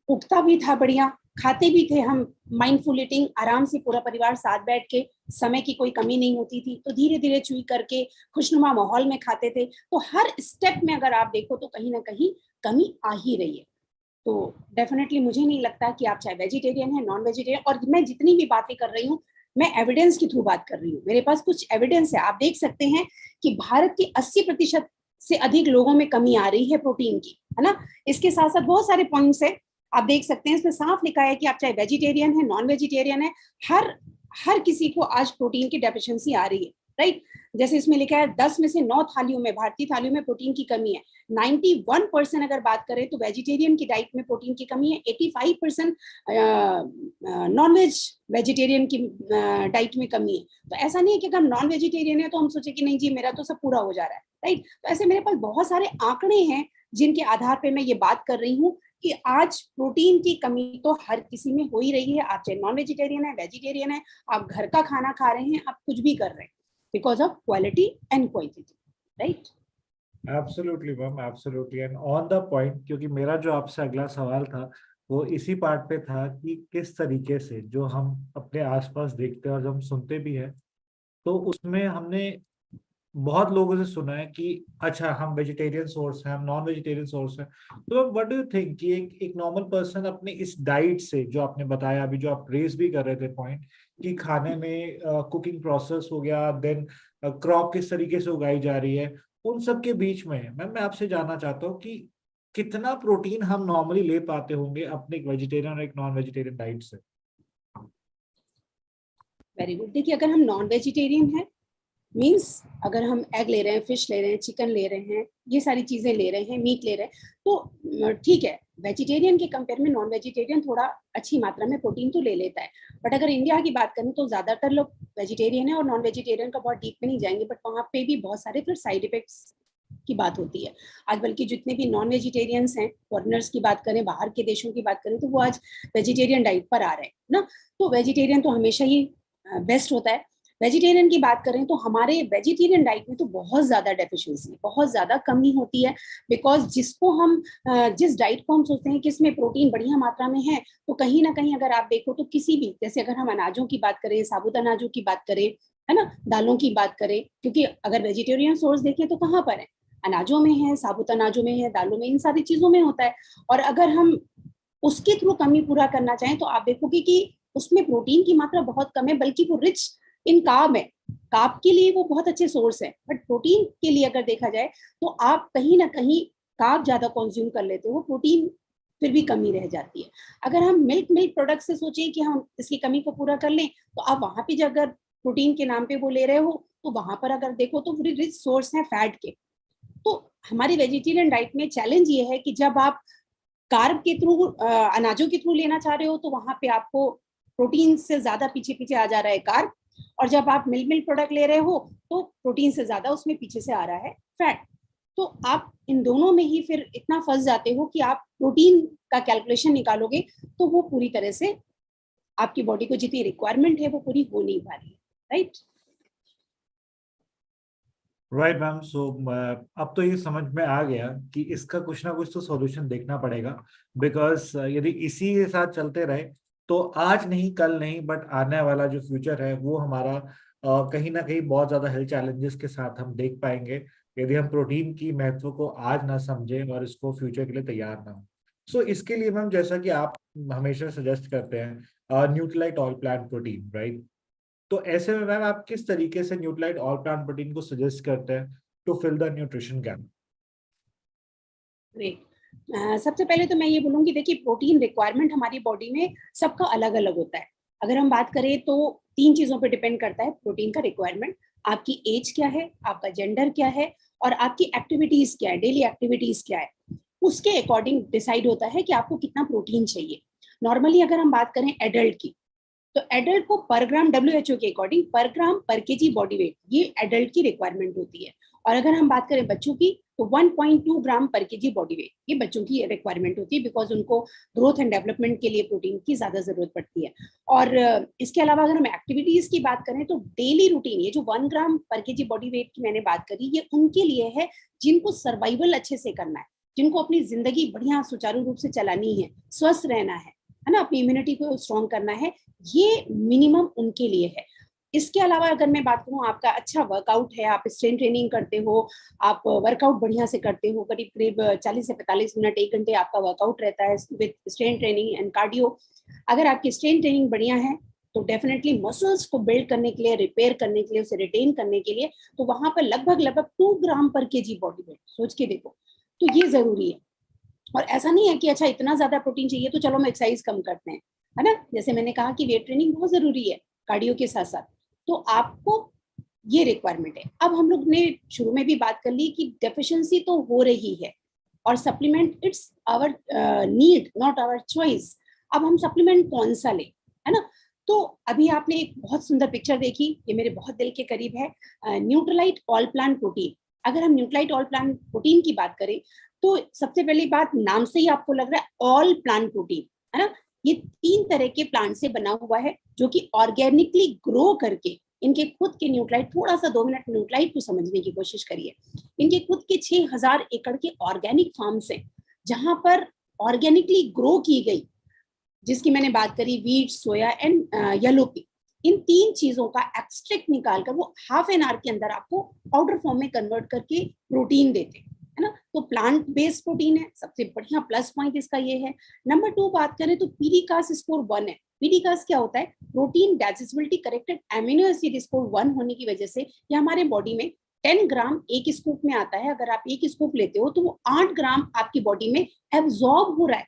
उगता भी था बढ़िया, खाते भी थे हम, माइंडफुल ईटिंग, आराम से पूरा परिवार साथ बैठ के, समय की कोई कमी नहीं होती थी, तो धीरे धीरे चुई करके खुशनुमा माहौल में खाते थे। तो हर स्टेप में अगर आप देखो तो कहीं ना कहीं कमी आ ही रही है। तो डेफिनेटली मुझे नहीं लगता कि आप चाहे वेजिटेरियन है, नॉन वेजिटेरियन, और मैं जितनी भी बातें कर रही हूँ मैं एविडेंस के थ्रू बात कर रही हूँ, मेरे पास कुछ एविडेंस है। आप देख सकते हैं कि भारत के 80% से अधिक लोगों में कमी आ रही है प्रोटीन की, है ना। इसके साथ साथ बहुत सारे पॉइंट्स है, आप देख सकते हैं, इसमें साफ लिखा है कि आप चाहे वेजिटेरियन है, नॉन वेजिटेरियन है, हर किसी को आज प्रोटीन की डेफिशिएंसी आ रही है, राइट। जैसे इसमें लिखा है 10 में से 9 थालियों में, भारतीय थालियों में प्रोटीन की कमी है। 91% अगर बात करें तो वेजिटेरियन की डाइट में प्रोटीन की कमी है। 85% नॉन वेज वेजिटेरियन की डाइट में कमी है। तो ऐसा नहीं है कि अगर हम नॉन वेजिटेरियन है तो हम सोचे कि नहीं जी मेरा तो सब पूरा हो जा रहा है, राइट। तो ऐसे मेरे पास बहुत सारे आंकड़े हैं जिनके आधार पे मैं ये बात कर रही हूँ कि आज प्रोटीन की कमी तो हर किसी में हो ही रही है। आप चाहे नॉन वेजिटेरियन है, वेजिटेरियन है, आप घर का खाना खा रहे हैं, आप कुछ भी कर रहे हैं, because of quality and quantity, right. Absolutely ma'am, absolutely and on the point, क्योंकि मेरा जो आपसे अगला सवाल था वो इसी पार्ट पे था कि किस तरीके से जो हम अपने आसपास देखते हैं और जो हम सुनते भी हैं, तो उसमें हमने बहुत लोगों से सुना है कि अच्छा हम वेजिटेरियन सोर्स हैं, हम नॉन वेजिटेरियन सोर्स हैं। तो व्हाट डू यू थिंक कि एक नॉर्मल पर्सन अपने इस डाइट से, जो आपने बताया अभी, जो आप रेस भी कर रहे थे पॉइंट, कि खाने में कुकिंग प्रोसेस हो गया, देन क्रॉप किस तरीके से उगाई जा रही है, उन सब के बीच में मैम मैं आपसे जानना चाहता हूँ कि कितना प्रोटीन हम नॉर्मली ले पाते होंगे अपने एक वेजिटेरियन और एक नॉन वेजिटेरियन डाइट से। Very good. देखिए, अगर हम नॉन वेजिटेरियन हैं, मीन्स अगर हम एग ले रहे हैं, फिश ले रहे हैं, चिकन ले रहे हैं, ये सारी चीजें ले रहे हैं, मीट ले रहे हैं, तो ठीक है, वेजिटेरियन के कंपेयर में नॉन वेजिटेरियन थोड़ा अच्छी मात्रा में प्रोटीन तो ले लेता है। बट अगर इंडिया की बात करें तो ज्यादातर लोग वेजिटेरियन है, और नॉन वेजिटेरियन का बहुत डीप में नहीं जाएंगे, बट वहाँ पे भी बहुत सारे फिर साइड इफेक्ट्स की बात होती है। आज बल्कि जितने भी नॉन वेजिटेरियंस हैं, फॉरेनर्स की बात करें, बाहर के देशों की बात करें, तो वो आज वेजिटेरियन डाइट पर आ रहे हैं ना। तो वेजिटेरियन तो हमेशा ही बेस्ट होता है। वेजिटेरियन की बात करें तो हमारे वेजिटेरियन डाइट में तो बहुत ज्यादा डेफिशिएंसी, बहुत ज्यादा कमी होती है, बिकॉज जिसको हम जिस डाइट को हम सोचते हैं कि इसमें प्रोटीन बढ़िया मात्रा में है, तो कहीं ना कहीं अगर आप देखो तो किसी भी, जैसे अगर हम अनाजों की बात करें, साबुत अनाजों की बात करें, है ना, दालों की बात करें, क्योंकि अगर वेजिटेरियन सोर्स देखें तो कहाँ पर है, अनाजों में है, साबुत अनाजों में है, दालों में, इन सारी चीजों में होता है। और अगर हम उसके थ्रू कमी पूरा करना चाहें तो आप देखोगे कि उसमें प्रोटीन की मात्रा बहुत कम है, बल्कि वो रिच इन कार्ब है। कार्ब के लिए वो बहुत अच्छे सोर्स है, बट प्रोटीन के लिए अगर देखा जाए तो आप कहीं ना कहीं कार्ब ज्यादा कंज्यूम कर लेते हो, प्रोटीन फिर भी कमी रह जाती है। अगर हम मिल्क प्रोडक्ट से सोचें कि हम इसकी कमी को पूरा कर लें, तो आप वहां पे अगर प्रोटीन के नाम पे वो ले रहे हो, तो वहां पर अगर देखो तो रिच सोर्स है फैट के। तो हमारी वेजिटेरियन डाइट में चैलेंज ये है कि जब आप कार्ब के थ्रू, अनाजों के थ्रू लेना चाह रहे हो, तो वहां पे आपको प्रोटीन से ज्यादा पीछे पीछे आ जा रहा है कार्ब, और जब आप मिल्क प्रोडक्ट ले रहे हो तो प्रोटीन से ज्यादा उसमें पीछे से आ रहा है फैट। तो आप इन दोनों में ही फिर इतना फंस जाते हो कि आप प्रोटीन का कैलकुलेशन निकालोगे तो वो पूरी तरह से आपकी बॉडी को जितनी रिक्वायरमेंट है वो पूरी हो नहीं पा रही है, राइट। राइट मैम, सो अब तो ये समझ में आ गया कि इसका कुछ ना कुछ तो सॉल्यूशन देखना पड़ेगा, बिकॉज यदि इसी के साथ चलते रहे तो आज नहीं कल नहीं, बट आने वाला जो फ्यूचर है वो हमारा कहीं ना कहीं बहुत ज्यादा हेल्थ चैलेंजेस के साथ हम देख पाएंगे, यदि हम प्रोटीन की महत्व को आज ना समझें और इसको फ्यूचर के लिए तैयार ना हो। सो इसके लिए मैम, जैसा कि आप हमेशा सजेस्ट करते हैं Nutrilite all plant protein, right, तो ऐसे में मैम आप किस तरीके से न्यूट्रीलाइट ऑल प्लांट प्रोटीन को सजेस्ट करते हैं to fill the nutrition gap? Great. सबसे पहले तो मैं ये बोलूंगी, देखिए प्रोटीन रिक्वायरमेंट हमारी बॉडी में सबका अलग अलग होता है। अगर हम बात करें तो 3 चीजों पे डिपेंड करता है प्रोटीन का रिक्वायरमेंट। आपकी एज क्या है, आपका जेंडर क्या है, और आपकी एक्टिविटीज क्या है, डेली एक्टिविटीज क्या है, उसके अकॉर्डिंग डिसाइड होता है कि आपको कितना प्रोटीन चाहिए। नॉर्मली अगर हम बात करें एडल्ट की, तो एडल्ट को पर ग्राम, WHO के अकॉर्डिंग पर ग्राम पर केजी बॉडी वेट, ये एडल्ट की रिक्वायरमेंट होती है। और अगर हम बात करें बच्चों की, तो 1.2 ग्राम पर केजी बॉडी वेट, ये बच्चों की रिक्वायरमेंट होती है, बिकॉज उनको ग्रोथ एंड डेवलपमेंट के लिए प्रोटीन की ज्यादा जरूरत पड़ती है। और इसके अलावा अगर हम एक्टिविटीज की बात करें तो डेली रूटीन, ये जो 1 ग्राम पर केजी बॉडी वेट की मैंने बात करी, ये उनके लिए है जिनको सर्वाइवल अच्छे से करना है, जिनको अपनी जिंदगी बढ़िया सुचारू रूप से चलानी है, स्वस्थ रहना है ना, अपनी इम्यूनिटी को स्ट्रॉन्ग करना है, ये मिनिमम उनके लिए है। इसके अलावा अगर मैं बात करूं, आपका अच्छा वर्कआउट है, आप स्ट्रेंथ ट्रेनिंग करते हो, आप वर्कआउट बढ़िया से करते हो, करीब करीब 40 से 45 मिनट, 1 घंटे आपका वर्कआउट रहता है with strength training and cardio. अगर आपकी स्ट्रेंथ ट्रेनिंग बढ़िया है तो डेफिनेटली मसल्स को बिल्ड करने के लिए, रिपेयर करने के लिए, उसे रिटेन करने के लिए, तो वहां पर लगभग 2 ग्राम पर केजी बॉडी वेट, सोच के देखो, तो ये जरूरी है। और ऐसा नहीं है कि अच्छा इतना ज्यादा प्रोटीन चाहिए तो चलो हम एक्सरसाइज कम करते हैं, है ना। जैसे मैंने कहा कि वेट ट्रेनिंग बहुत जरूरी है कार्डियो के साथ साथ, तो आपको ये रिक्वायरमेंट है। अब हम लोग ने शुरू में भी बात कर ली कि डेफिशिएंसी तो हो रही है और supplement it's our need not our choice. अब हम सप्लीमेंट कौन सा ले, है ना। तो अभी आपने एक बहुत सुंदर पिक्चर देखी, ये मेरे बहुत दिल के करीब है, न्यूट्रलाइट ऑल प्लांट प्रोटीन। अगर हम न्यूट्रलाइट ऑल प्लांट प्रोटीन की बात करें तो सबसे पहली बात, नाम से ही आपको लग रहा है ऑल प्लांट प्रोटीन, है ना। ये 3 तरह के प्लांट से बना हुआ है जो कि ऑर्गेनिकली ग्रो करके इनके खुद के न्यूट्रलाइट, थोड़ा सा 2 मिनट न्यूट्रलाइट को समझने की कोशिश करिए। इनके खुद के 6000 एकड़ के ऑर्गेनिक फार्म्स हैं जहां पर ऑर्गेनिकली ग्रो की गई, जिसकी मैंने बात करी, wheat, soya and yellow pea. इन 3 चीजों का एक्सट्रैक्ट निकालकर वो हाफ एन आवर के अंदर आपको पाउडर फॉर्म में कन्वर्ट करके प्रोटीन देते, है ना। तो प्लांट बेस्ड प्रोटीन है, सबसे बढ़िया प्लस पॉइंट इसका ये है। नंबर 2 बात करें तो पीडीकास स्कोर 1 है। पीडीकास क्या होता है? Protein digestibility corrected amino acid score 1 होने की वजह से ये हमारे बॉडी में 10 ग्राम एक स्कूप में आता है। अगर आप एक स्कूप लेते हो तो वो 8 ग्राम आपकी बॉडी में एब्जॉर्ब हो रहा है।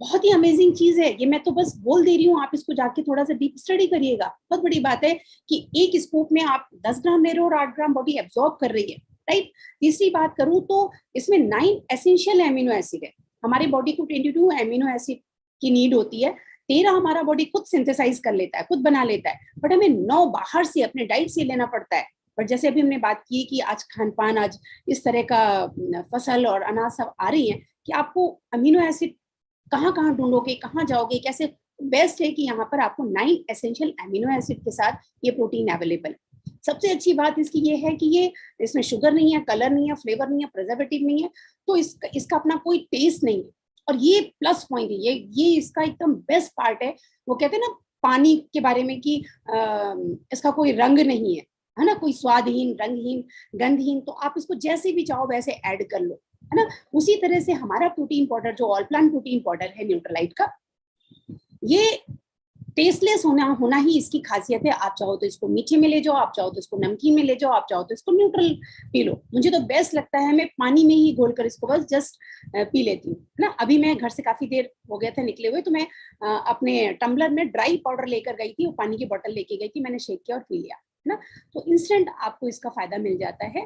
बहुत ही अमेजिंग चीज है ये, मैं तो बस बोल दे रही हूँ, आप इसको जाके थोड़ा सा डीप स्टडी करिएगा। बहुत बड़ी बात है कि एक स्कूप में आप 10 ग्राम ले रहे हो और 8 ग्राम बॉडी एब्जॉर्ब कर रही है, राइट। तीसरी बात करूं तो इसमें 9 एसेंशियल एमिनो एसिड है। हमारी बॉडी को 22 एमिनो एसिड की नीड होती है, 13 हमारा बॉडी खुद सिंथेसाइज कर लेता है, खुद बना लेता है, बट हमें 9 बाहर से अपने डाइट से लेना पड़ता है। पर जैसे अभी हमने बात की कि आज खान पान, आज इस तरह का फसल और अनाज सब आ रही है कि आपको अमीनो एसिड कहाँ कहाँ ढूंढोगे, कहाँ जाओगे, कैसे। बेस्ट है कि यहाँ पर आपको 9 एसेंशियल एमिनो एसिड के साथ ये प्रोटीन अवेलेबल है। सबसे अच्छी बात इसकी ये है कि ये इसमें शुगर नहीं है, कलर नहीं है, फ्लेवर नहीं है, प्रिजर्वेटिव नहीं है, तो इसका अपना कोई टेस्ट नहीं है। और ये प्लस पॉइंट है, ये इसका एकदम बेस्ट पार्ट है। वो कहते हैं ना पानी के बारे में कि इसका कोई रंग नहीं है ना, कोई स्वादहीन, रंगहीन, गंधहीन, तो आप इसको जैसे भी चाहो वैसे ऐड कर लो, है ना। उसी तरह से हमारा प्रोटीन पाउडर जो ऑल प्लांट प्रोटीन पाउडर है न्यूट्रलाइट का, ये टेस्टलेस होना ही इसकी खासियत है। आप चाहो तो इसको मीठे में ले जाओ, आप चाहो तो इसको नमकीन में ले जाओ, आप चाहो तो इसको न्यूट्रल पी लो। मुझे तो बेस्ट लगता है मैं पानी में ही घोल कर इसको बस जस्ट पी लेती हूँ, है ना। अभी मैं घर से काफी देर हो गया था निकले हुए, तो मैं अपने टम्बलर में ड्राई पाउडर लेकर गई थी और पानी की बोतल लेके गई थी, मैंने शेक किया और पी लिया, है ना। तो इंस्टेंट आपको इसका फायदा मिल जाता है।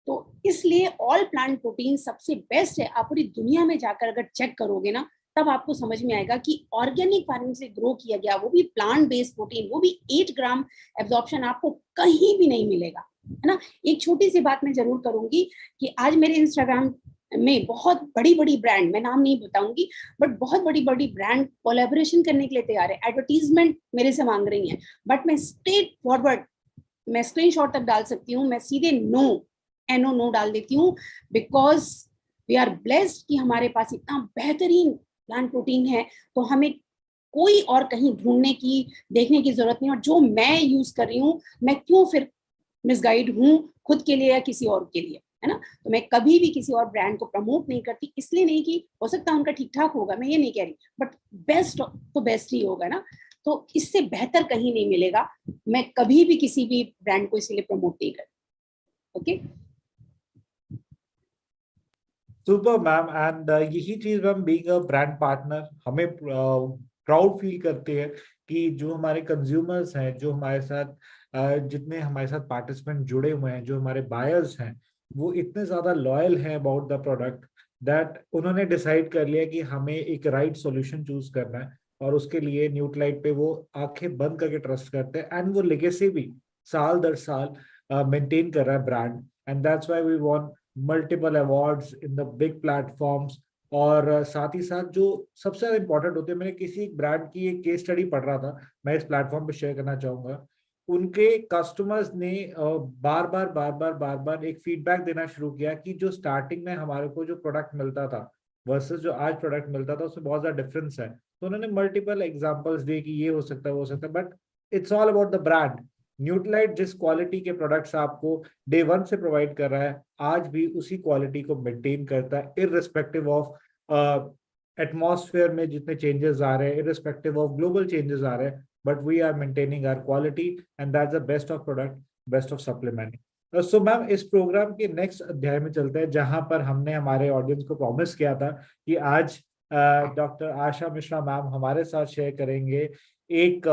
तो इसलिए ऑल प्लांट प्रोटीन सबसे बेस्ट है। आप पूरी दुनिया में जाकर अगर चेक करोगे ना, तब आपको समझ में आएगा कि ऑर्गेनिक फार्मिंग से ग्रो किया गया, वो भी प्लांट बेस्ड प्रोटीन, वो भी 8 ग्राम एब्जॉर्प्शन आपको कहीं भी नहीं मिलेगा, है ना। एक छोटी सी बात मैं जरूर करूंगी कि आज मेरे इंस्टाग्राम में बहुत बड़ी बड़ी ब्रांड, मैं नाम नहीं बताऊंगी, बट बहुत बड़ी बड़ी ब्रांड कोलैबोरेशन करने के लिए तैयार है, एडवर्टीजमेंट मेरे से मांग रही है, बट मैं स्ट्रेट फॉरवर्ड, मैं स्क्रीनशॉट तक डाल सकती हूँ, मैं सीधे नो डाल देती हूँ, बिकॉज वी आर ब्लेस्ड कि हमारे पास इतना बेहतरीन प्लांट प्रोटीन है, तो हमें कोई और कहीं ढूंढने की, देखने की जरूरत नहीं। और जो मैं यूज कर रही हूँ, मैं क्यों फिर मिसगाइड हूँ खुद के लिए या किसी और के लिए, है ना। तो मैं कभी भी किसी और ब्रांड को प्रमोट नहीं करती, इसलिए नहीं कि हो सकता है उनका ठीक ठाक होगा, मैं ये नहीं कह रही, बट बेस्ट तो बेस्ट ही होगा ना। तो इससे बेहतर कहीं नहीं मिलेगा। मैं कभी भी किसी भी ब्रांड को इसीलिए प्रमोट नहीं करती। Okay, super ma'am. एंड यही चीज ma'am, being a brand partner, हमें प्राउड फील करते हैं कि जो हमारे कंज्यूमर्स हैं, जो हमारे साथ जितने हमारे साथ पार्टिसिपेंट जुड़े हुए हैं, जो हमारे बायर्स हैं, वो इतने ज्यादा लॉयल हैं अबाउट द प्रोडक्ट दैट उन्होंने डिसाइड कर लिया कि हमें एक राइट सॉल्यूशन चूज करना है, और उसके लिए न्यूट्रलाइट पे वो आंखें बंद करके ट्रस्ट करते हैं। एंड वो लेगेसी भी साल दर साल मेंटेन कर रहा है brand, and that's why we want multiple awards in the big platforms. और साथ ही साथ जो सबसे ज्यादा इंपॉर्टेंट होते हैं, मैंने किसी ब्रांड की एक केस स्टडी पढ़ रहा था, मैं इस प्लेटफॉर्म पे शेयर करना चाहूंगा। उनके कस्टमर्स ने बार बार एक फीडबैक देना शुरू किया कि जो स्टार्टिंग में हमारे को जो प्रोडक्ट मिलता था वर्सेस जो आज प्रोडक्ट मिलता था, उसमें बहुत ज्यादा डिफरेंस है। तो उन्होंने मल्टीपल एग्जांपल्स दिए कि ये हो सकता है, वो हो सकता है, but it's all about the brand. Nutrilite जिस क्वालिटी के प्रोडक्ट्स आपको डे 1 से प्रोवाइड कर रहा है, आज भी उसी क्वालिटी को मेंटेन करता है, इररिस्पेक्टिव ऑफ एटमॉस्फेयर में जितने चेंजेस आ रहे हैं, इररिस्पेक्टिव ऑफ ग्लोबल चेंजेस आ रहे हैं, but we are maintaining our quality, and that's the best of product, best of supplement. So ma'am, इस प्रोग्राम के नेक्स्ट अध्याय में चलते हैं, जहां पर हमने हमारे ऑडियंस को प्रॉमिस किया था कि आज डॉक्टर आशा मिश्रा मैम हमारे साथ शेयर करेंगे एक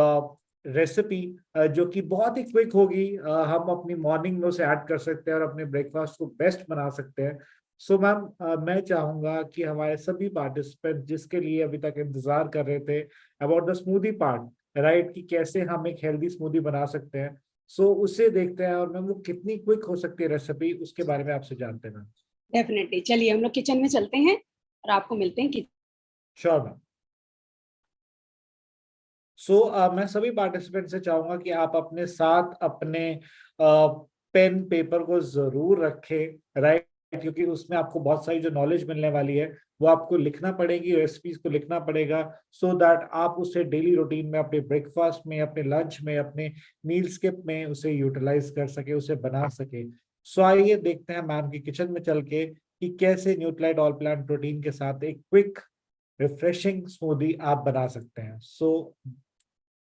रेसिपी जो कि बहुत ही क्विक होगी, हम अपनी मॉर्निंग में उसे ऐड कर सकते हैं और अपने ब्रेकफास्ट को बेस्ट बना सकते हैं। सो मैम, मैं चाहूंगा कि हमारे सभी पार्टिसिपेंट जिसके लिए अभी तक इंतजार कर रहे थे about the smoothie part, right, कि कैसे हम एक हेल्दी स्मूदी बना सकते हैं, सो उसे देखते हैं। और मैम वो कितनी क्विक हो सकती है रेसिपी, उसके बारे में आपसे जानते हैं मैम। डेफिनेटली, चलिए हम लोग किचन में चलते हैं और आपको मिलते हैं। Sure ma'am. सो मैं सभी पार्टिसिपेंट से चाहूंगा कि आप अपने साथ अपने पेन पेपर को जरूर रखें, राइट, क्योंकि उसमें आपको बहुत सारी जो नॉलेज मिलने वाली है वो आपको लिखना पड़ेगी, रेसिपीज को लिखना पड़ेगा, सो दैट आप उसे डेली रूटीन में, अपने ब्रेकफास्ट में, अपने लंच में, अपने मील स्किप में उसे यूटिलाइज कर सके, उसे बना सके। सो आइए देखते हैं मैम की किचन में चल के कि कैसे न्यूट्रालाइट ऑल प्लांट प्रोटीन के साथ एक क्विक रिफ्रेशिंग स्मूदी आप बना सकते हैं। So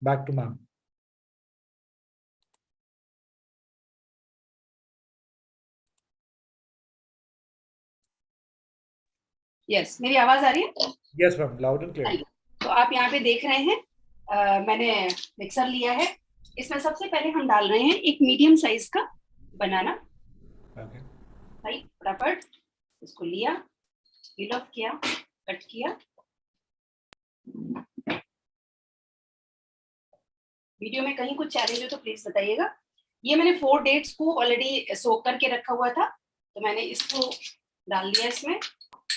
back to ma'am. Yes, मेरी आवाज आ रही है? Yes ma'am, loud and clear. तो आप यहाँ पे देख रहे हैं, मैंने मिक्सर लिया है। इसमें सबसे पहले हम डाल रहे हैं एक मीडियम साइज का बनाना। ओके। भाई फटाफट इसको लिया, पील ऑफ किया, कट किया। वीडियो में कहीं कुछ चैलेंज हो तो प्लीज बताइएगा। ये मैंने 4 डेट्स को ऑलरेडी सोक करके रखा हुआ था, तो मैंने इसको डाल लिया इसमें।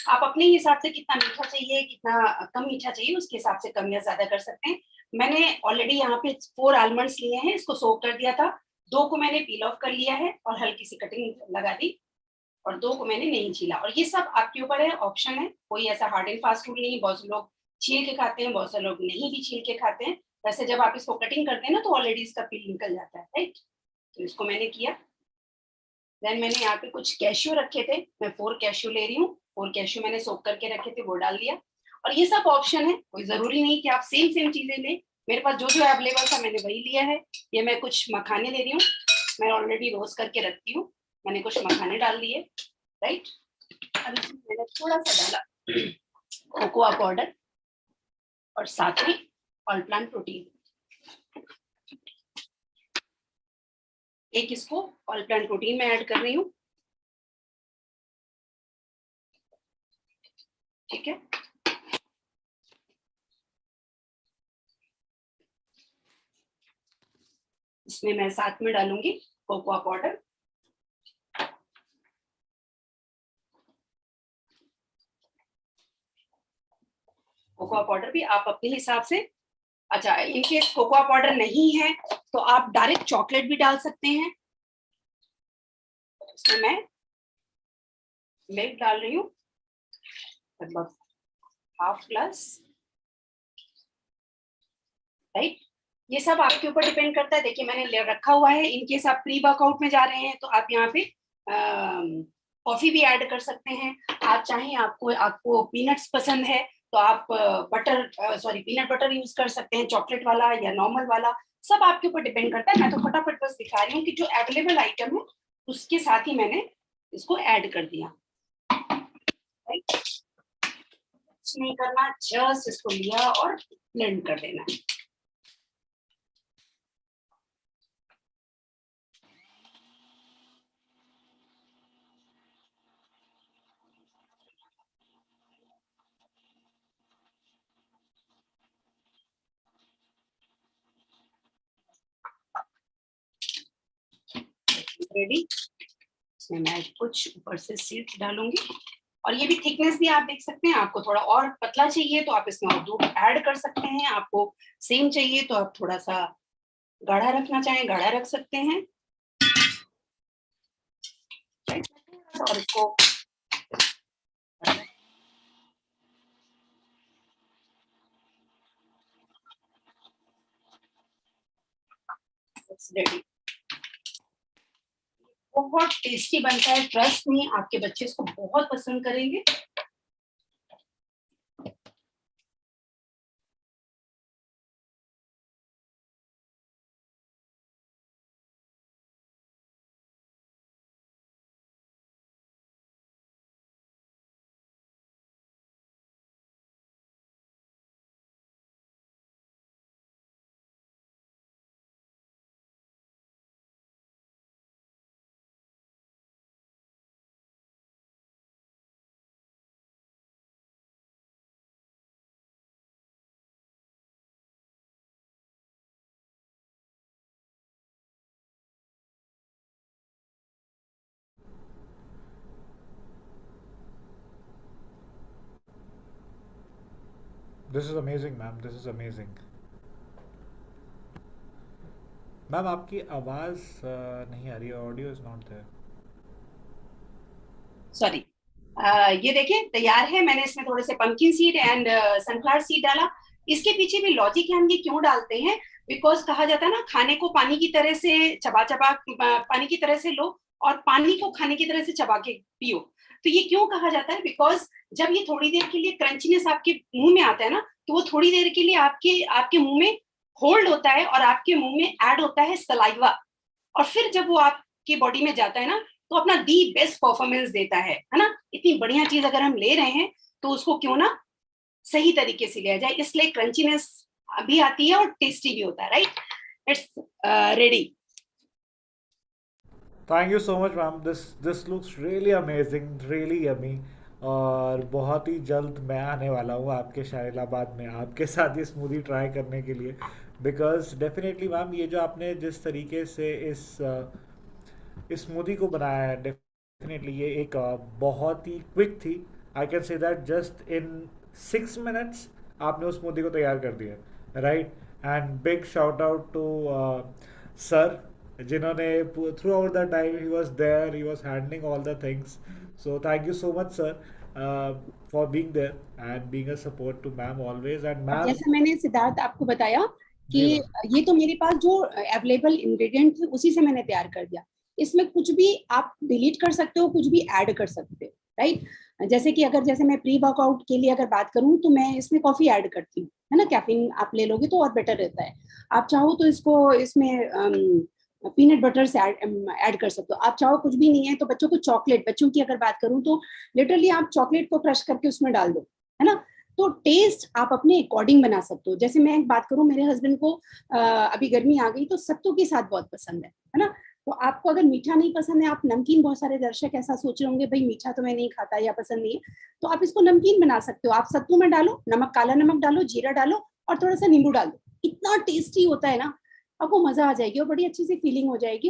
आप अपने हिसाब से कितना मीठा चाहिए, कितना कम मीठा चाहिए, उसके हिसाब से कम या ज्यादा कर सकते हैं। मैंने ऑलरेडी यहाँ पे 4 आलमंड्स लिए हैं, इसको सोक कर दिया था। 2 को मैंने पील ऑफ कर लिया है और हल्की सी कटिंग लगा दी, और 2 को मैंने नहीं छीला। और ये सब आपके ऊपर है, ऑप्शन है, कोई ऐसा हार्ड एंड फास्ट रूल नहीं। बहुत से लोग छील के खाते हैं, बहुत से लोग नहीं भी छील के खाते हैं। वैसे जब आप इसको कटिंग करते हैं ना तो ऑलरेडी इसका पील निकल जाता है, राइट। तो इसको मैंने किया। देन मैंने यहाँ पे कुछ कैश्यू रखे थे, मैं 4 कैश्यू ले रही हूँ। 4 कैश्यू मैंने सोक करके रखे थे, वो डाल दिया। और ये सब ऑप्शन है, कोई जरूरी नहीं कि आप सेम सेम चीजें लें। मेरे पास जो जो अवेलेबल था मैंने वही लिया है। ये मैं कुछ मखाने ले रही हूँ, मैं ऑलरेडी रोस्ट करके रखती हूँ। मैंने कुछ मखाने डाल दिए, राइट। अब इसमें मैंने थोड़ा सा डाला कोकोआ पाउडर और साथ में ऑल प्लांट प्रोटीन। एक इसको ऑल प्लांट प्रोटीन में ऐड कर रही हूँ, ठीक है। इसमें मैं साथ में डालूंगी कोकोआ पाउडर। कोकोआ पाउडर भी आप अपने हिसाब से, अच्छा इनकेस कोकोआ पाउडर नहीं है तो आप डायरेक्ट चॉकलेट भी डाल सकते हैं। इसमें मैं मिल्क डाल रही हूँ, लगभग ½ ग्लास, राइट। ये सब आपके ऊपर डिपेंड करता है। देखिए मैंने ले रखा हुआ है, इनकेस आप प्री वर्कआउट में जा रहे हैं तो आप यहाँ पे कॉफी भी ऐड कर सकते हैं। आप चाहें, आपको आपको पीनट्स पसंद है तो आप butter, sorry peanut butter use कर सकते हैं, चॉकलेट वाला या नॉर्मल वाला, सब आपके ऊपर डिपेंड करता है। मैं तो फटाफट बस दिखा रही हूँ कि जो अवेलेबल आइटम है उसके साथ ही मैंने इसको ऐड कर दिया, राइट। कुछ नहीं करना, जस्ट इसको लिया और ब्लेंड कर देना है। रेडी। इसमें मैं कुछ ऊपर से सीड्स डालूंगी, और ये भी थिकनेस भी आप देख सकते हैं। आपको थोड़ा और पतला चाहिए तो आप इसमें और दूध ऐड कर सकते हैं। आपको सेम चाहिए तो आप थोड़ा सा गाढ़ा रखना चाहें गाढ़ा रख सकते हैं, और इसको रेडी। बहुत टेस्टी बनता है, ट्रस्ट मी, आपके बच्चे इसको बहुत पसंद करेंगे। This is amazing ma'am, this is amazing. Ma'am आपकी आवाज नहीं आ रही है, audio is not there. Sorry. ये देखिए तैयार है, मैंने इसमें थोड़े से pumpkin seed and sunflower seed डाला। इसके पीछे भी लॉजिक है, हम ये क्यों डालते हैं, बिकॉज कहा जाता है ना खाने को पानी की तरह से चबा चबा पानी की तरह से लो और पानी को खाने की तरह से चबा के पियो। तो ये क्यों कहा जाता है, बिकॉज जब ये थोड़ी देर के लिए क्रंचीनेस आपके मुंह में आता है ना, तो वो थोड़ी देर के लिए आपके आपके मुंह में होल्ड होता है और आपके मुंह में ऐड होता है सलाइवा, और फिर जब वो आपकी बॉडी में जाता है ना तो अपना दी बेस्ट परफॉर्मेंस देता है ना। इतनी बढ़िया चीज अगर हम ले रहे हैं तो उसको क्यों ना सही तरीके से लिया जाए, इसलिए क्रंचीनेस भी आती है और टेस्टी भी होता है, right. It's ready. Thank you so much ma'am, this looks really amazing, really yummy. और बहुत ही जल्द मैं आने वाला हूँ आपके शाहिलाबाद में आपके साथ ये स्मूदी ट्राई करने के लिए, बिकॉज डेफिनेटली मैम ये जो आपने जिस तरीके से इस स्मूदी को बनाया है, डेफिनेटली ये एक बहुत ही क्विक थी। I can say that just in 6 minutes आपने उस स्मूदी को तैयार कर दिया, right. And big shout out to sir, जिन्होंने throughout the time he was there, he was handling all the things. So thank you so much sir for being there and being a support to ma'am always. And ma'am जैसा मैंने सिद्धार्थ आपको बताया कि जी ये तो मेरे पास जो available ingredient थे उसी से मैंने तैयार कर दिया। इसमें कुछ भी आप डिलीट कर सकते हो, कुछ भी ऐड कर सकते हो, राइट। जैसे कि अगर जैसे मैं प्री वर्कआउट के लिए अगर बात करूं तो मैं इसमें कॉफी ऐड करती हूँ, है ना। कैफीन आप ले लोगे तो और बेटर रहता है। आप चाहो तो इसको इसमें पीनट बटर से ऐड कर सकते हो। आप चाहो कुछ भी नहीं है तो बच्चों को चॉकलेट, बच्चों की अगर बात करूं तो लिटरली आप चॉकलेट को क्रश करके उसमें डाल दो, है ना। तो टेस्ट आप अपने अकॉर्डिंग बना सकते हो। जैसे मैं एक बात करूं, मेरे हस्बैंड को अभी गर्मी आ गई तो सत्तू के साथ बहुत पसंद है ना। तो आपको अगर मीठा नहीं पसंद है, आप नमकीन, बहुत सारे दर्शक ऐसा सोच रहे होंगे भाई मीठा तो मैं नहीं खाता या पसंद नहीं है, तो आप इसको नमकीन बना सकते हो। आप सत्तू में डालो, नमक, काला नमक डालो, जीरा डालो और थोड़ा सा नींबू डाल दो। इतना टेस्टी होता है ना, आपको मजा आ जाएगी और बड़ी अच्छी सी फीलिंग हो जाएगी।